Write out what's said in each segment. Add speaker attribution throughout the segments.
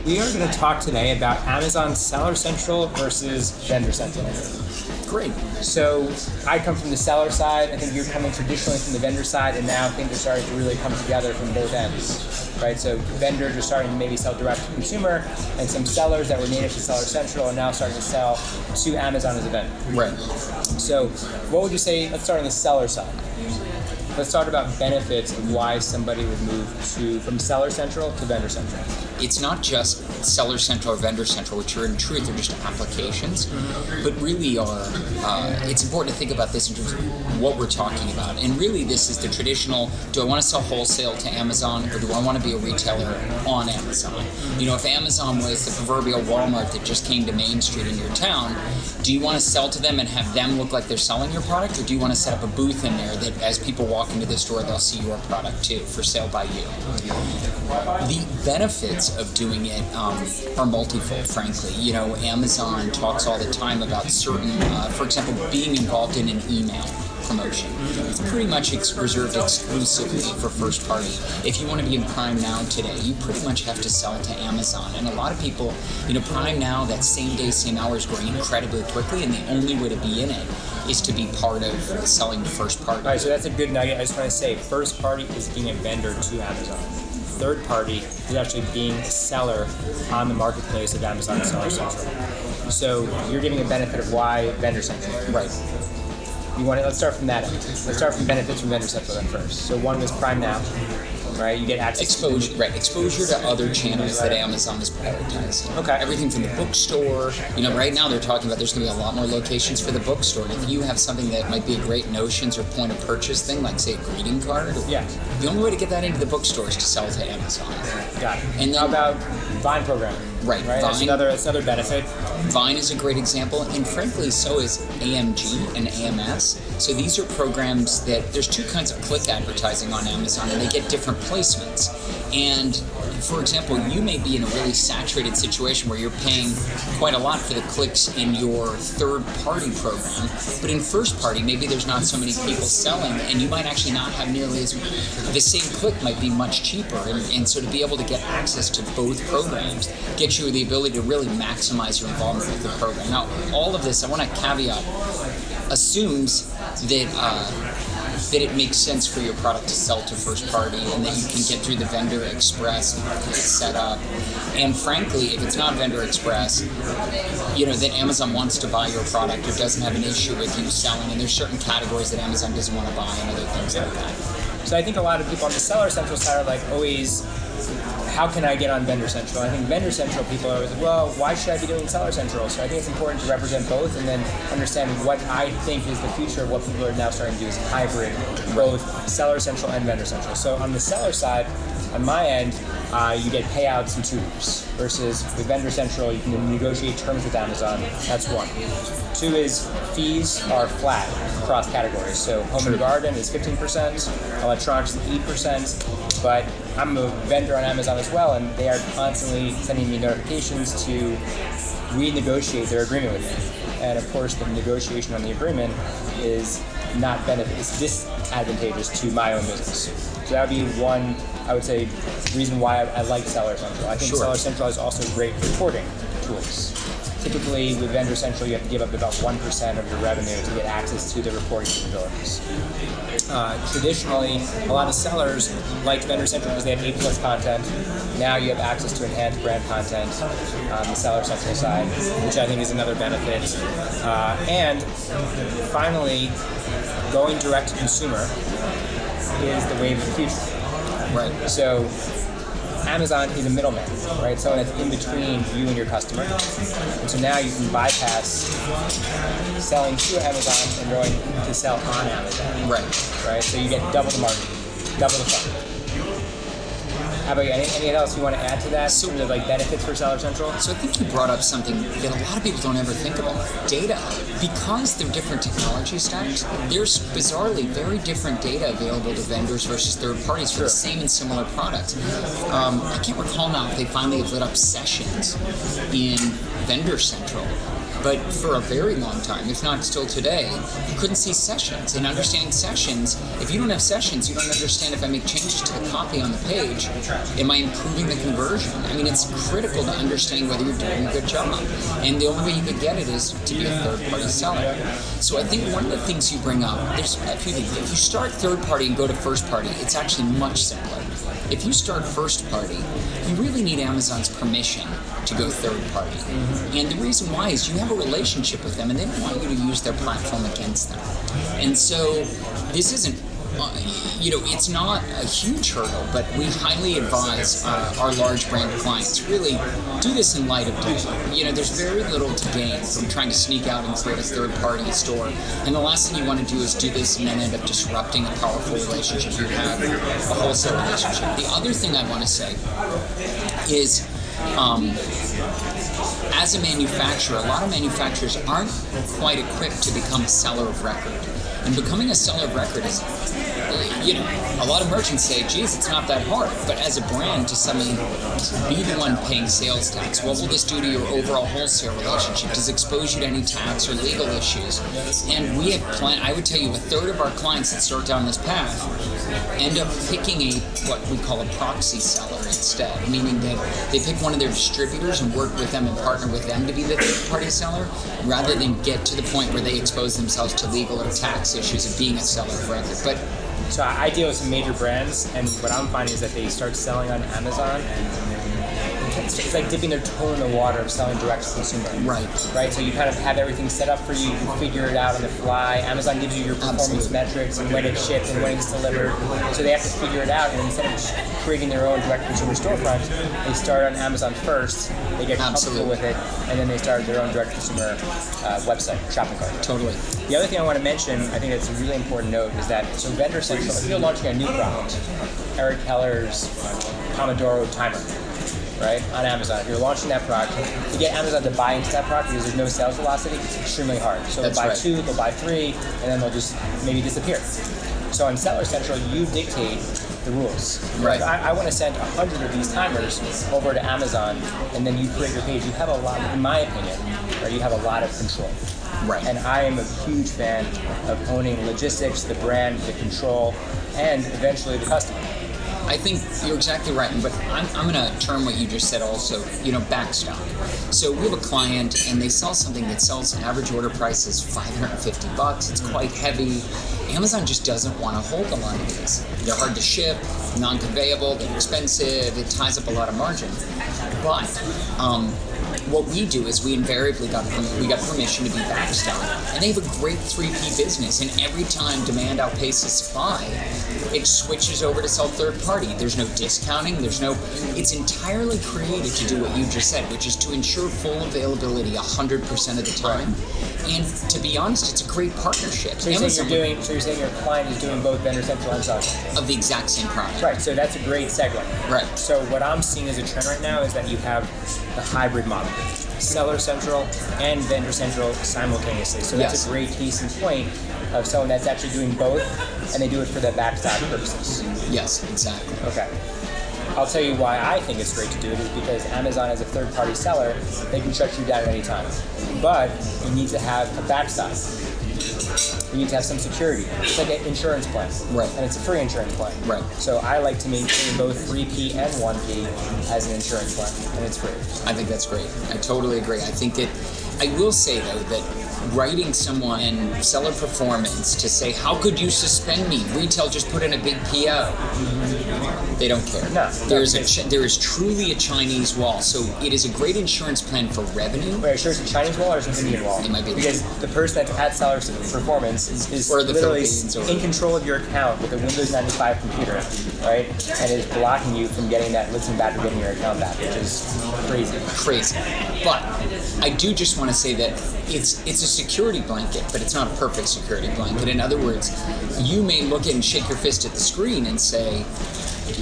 Speaker 1: we are going to talk today about Amazon Seller Central versus Vendor Central.
Speaker 2: Great.
Speaker 1: So I come from the seller side. I think you're coming traditionally from the vendor side, and now things are starting to really come together from both ends, right? So vendors are starting to maybe sell direct to consumer, and some sellers that were native to Seller Central are now starting to sell to Amazon as a vendor.
Speaker 2: Right.
Speaker 1: So what would you say, let's start on the seller side. Let's talk about benefits of why somebody would move from Seller Central to Vendor Central.
Speaker 2: It's not just Seller Central or Vendor Central, which are in truth are just applications, but really are, it's important to think about this in terms of what we're talking about. And really this is the traditional, do I want to sell wholesale to Amazon or do I want to be a retailer on Amazon? You know, if Amazon was the proverbial Walmart that just came to Main Street in your town, do you want to sell to them and have them look like they're selling your product, or do you want to set up a booth in there that as people walk into the store, they'll see your product too, for sale by you? The benefits of doing it are multifold, frankly. You know, Amazon talks all the time about certain, for example, being involved in an email promotion. It's pretty much reserved exclusively for first party. If you want to be in Prime Now today, you pretty much have to sell to Amazon. And a lot of people, you know, Prime Now, that same day, same hour is growing incredibly quickly, and the only way to be in it is to be part of selling to first party.
Speaker 1: All right, so that's a good nugget. I just want to say first party is being a vendor to Amazon. Third party is actually being a seller on the marketplace of Amazon Seller Central. So you're giving a benefit of why Vendor Central.
Speaker 2: Right.
Speaker 1: Let's start from that end. Let's start from benefits from Vendor Central then first. So one was Prime Now, right? You get access
Speaker 2: exposure, right? Exposure to other channels that Amazon is prioritizing.
Speaker 1: Okay.
Speaker 2: Everything from the bookstore. You know, right now they're talking about there's going to be a lot more locations for the bookstore. And if you have something that might be a great notions or point of purchase thing, like say a greeting card,
Speaker 1: yeah,
Speaker 2: the only way to get that into the bookstore is to sell to Amazon.
Speaker 1: Got it.
Speaker 2: And then,
Speaker 1: how about Vine programming?
Speaker 2: Right.
Speaker 1: That's another benefit.
Speaker 2: Vine is a great example, and frankly, so is AMG and AMS. So these are programs that there's two kinds of click advertising on Amazon, and they get different placements. And for example, you may be in a really saturated situation where you're paying quite a lot for the clicks in your third-party program, but in first-party, maybe there's not so many people selling, and you might actually not have nearly as the same click might be much cheaper, and so to be able to get access to both programs gets you the ability to really maximize your involvement with the program. Now, all of this, I want to caveat, assumes that it makes sense for your product to sell to first party and that you can get through the vendor express setup. And frankly, if it's not vendor express, you know, then Amazon wants to buy your product or doesn't have an issue with you selling, and there's certain categories that Amazon doesn't want to buy and other things like that.
Speaker 1: So I think a lot of people on the Seller Central side are like always, how can I get on Vendor Central? I think Vendor Central people are always like, well, why should I be doing Seller Central? So I think it's important to represent both and then understand what I think is the future of what people are now starting to do is hybrid, both Seller Central and Vendor Central. So on the seller side, on my end, you get payouts in 2 weeks versus with Vendor Central, you can negotiate terms with Amazon. That's one. 2 is fees are flat across categories. So home and garden is 15%, electronics is 8%, but I'm a vendor on Amazon as well, and they are constantly sending me notifications to renegotiate their agreement with me. And of course, the negotiation on the agreement is not it's disadvantageous to my own business. So that would be one, I would say, reason why I like Seller Central. I think
Speaker 2: Sure.
Speaker 1: Seller Central is also great reporting tools. Typically, with Vendor Central, you have to give up about 1% of your revenue to get access to the reporting capabilities. Traditionally, a lot of sellers liked Vendor Central because they have A+ content. Now you have access to enhanced brand content on the Seller Central side, which I think is another benefit. And finally, going direct to consumer is the wave of the future.
Speaker 2: Right.
Speaker 1: So Amazon is a middleman, right? Someone that's in between you and your customer. And so now you can bypass selling to Amazon and going to sell on Amazon.
Speaker 2: Right.
Speaker 1: So you get double the market, double the fun. How about you? Anything else you want to add to that in terms of like benefits for Seller Central?
Speaker 2: So I think you brought up something that a lot of people don't ever think about. Data. Because they're different technology stacks, there's bizarrely very different data available to vendors versus third parties for the same and similar products. I can't recall now if they finally have lit up sessions in Vendor Central. But for a very long time, if not still today, you couldn't see sessions. And understanding sessions, if you don't have sessions, you don't understand if I make changes to the copy on the page, am I improving the conversion? I mean, it's critical to understanding whether you're doing a good job. And the only way you could get it is to be a third-party seller. So I think one of the things you bring up, there's a few things. If you start third-party and go to first-party, it's actually much simpler. If you start first-party, you really need Amazon's permission to go third-party. And the reason why is you have a relationship with them and they don't want you to use their platform against them. And so this isn't, it's not a huge hurdle, but we highly advise our large brand clients really do this in light of day. There's very little to gain from trying to sneak out and create a third-party store. And the last thing you want to do is do this and then end up disrupting a powerful relationship you have, a wholesale relationship. The other thing I want to say is, as a manufacturer, a lot of manufacturers aren't quite equipped to become a seller of record. And becoming a seller of record is, a lot of merchants say, geez, it's not that hard. But as a brand, to suddenly be the one paying sales tax, what will this do to your overall wholesale relationship? Does it expose you to any tax or legal issues? And we have I would tell you, a third of our clients that start down this path end up picking what we call a proxy seller instead, meaning that they pick one of their distributors and work with them and partner with them to be the third-party seller, rather than get to the point where they expose themselves to legal or tax issues of being a seller of record. But
Speaker 1: so I deal with some major brands, and what I'm finding is that they start selling on Amazon, and it's like dipping their toe in the water of selling direct to consumer.
Speaker 2: Right.
Speaker 1: So you kind of have everything set up for you. You can figure it out on the fly. Amazon gives you your performance metrics and when it's shipped and when it's delivered. So they have to figure it out, and instead of just creating their own direct consumer storefront, they start on Amazon first. They get comfortable with it, and then they start their own direct consumer website, shopping cart.
Speaker 2: Totally.
Speaker 1: The other thing I want to mention, I think that's a really important note, is that Vendor Central, if you're launching a new product, Eric Keller's Pomodoro timer, right, on Amazon, if you're launching that product, to get Amazon to buy into that product because there's no sales velocity, it's extremely hard. So they'll buy 2, they'll buy 3, and then they'll just maybe disappear. So on Seller Central, you dictate the rules.
Speaker 2: Right.
Speaker 1: I want to send 100 of these timers over to Amazon, and then you create your page. You have a lot, in my opinion, you have a lot of control.
Speaker 2: Right.
Speaker 1: And I am a huge fan of owning logistics, the brand, the control, and eventually the customer.
Speaker 2: I think you're exactly right, but I'm going to term what you just said also, backstock. So we have a client and they sell something that sells average order price is $550. It's quite heavy. Amazon just doesn't want to hold a lot of these. They're hard to ship, non-conveyable, they're expensive, it ties up a lot of margin. But what we do is we invariably got permission to be backstocked, and they have a great 3P business, and every time demand outpaces supply, it switches over to sell third party. There's no discounting, it's entirely created to do what you just said, which is to ensure full availability 100% of the time. And to be honest, it's a great partnership.
Speaker 1: So you're saying your client is doing both Vendor Central and Seller Central?
Speaker 2: Of the exact same product.
Speaker 1: Right, so that's a great segue.
Speaker 2: Right.
Speaker 1: So what I'm seeing as a trend right now is that you have the hybrid model. Seller Central and Vendor Central simultaneously. So that's a great case in point of someone that's actually doing both, and they do it for the backstock purposes.
Speaker 2: Yes, exactly.
Speaker 1: Okay. I'll tell you why I think it's great to do it is because Amazon, as a third-party seller, they can shut you down at any time. But you need to have a backstop. You need to have some security. It's like an insurance plan.
Speaker 2: Right.
Speaker 1: And it's a free insurance plan.
Speaker 2: Right.
Speaker 1: So I like to maintain both 3P and 1P as an insurance plan, and it's free.
Speaker 2: I think that's great. I totally agree. I think I will say, though, that writing someone in seller performance to say, how could you suspend me? Retail just put in a big PO. They don't care.
Speaker 1: No.
Speaker 2: There is truly a Chinese wall. So it is a great insurance plan for revenue.
Speaker 1: Wait, sure it's a Chinese wall or is it an Indian wall?
Speaker 2: It might be.
Speaker 1: Because the person that's at seller performance is literally in control of your account with a Windows 95 computer, right? And is blocking you from getting that listing back or getting your account back, which is crazy.
Speaker 2: Crazy. But I do just want to say that it's a security blanket, but it's not a perfect security blanket. In other words, you may look at and shake your fist at the screen and say,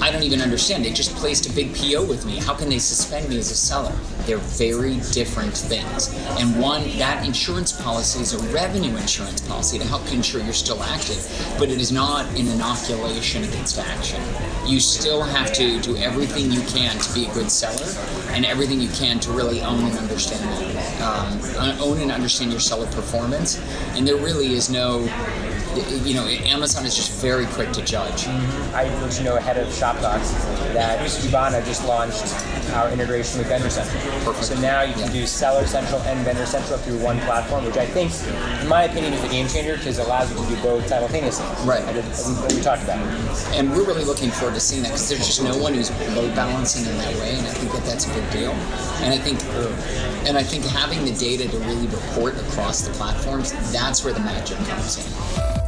Speaker 2: I don't even understand. They just placed a big PO with me. How can they suspend me as a seller? They're very different things. And one, that insurance policy is a revenue insurance policy to help ensure you're still active, but it is not an inoculation against action. You still have to do everything you can to be a good seller, and everything you can to really own and understand your seller performance. And there really is no, Amazon is just very quick to judge.
Speaker 1: I let you know ahead of Shop Talks that Skubana just launched our integration with Vendor Central.
Speaker 2: Perfect.
Speaker 1: So now you can do Seller Central and Vendor Central through one platform, which I think, in my opinion, is a game changer because it allows you to do both simultaneously.
Speaker 2: Right.
Speaker 1: As we talked about.
Speaker 2: And we're really looking forward to seeing that because there's just no one who's load balancing in that way, and I think that's a big deal. And I think having the data to really report across the platforms, that's where the magic comes in.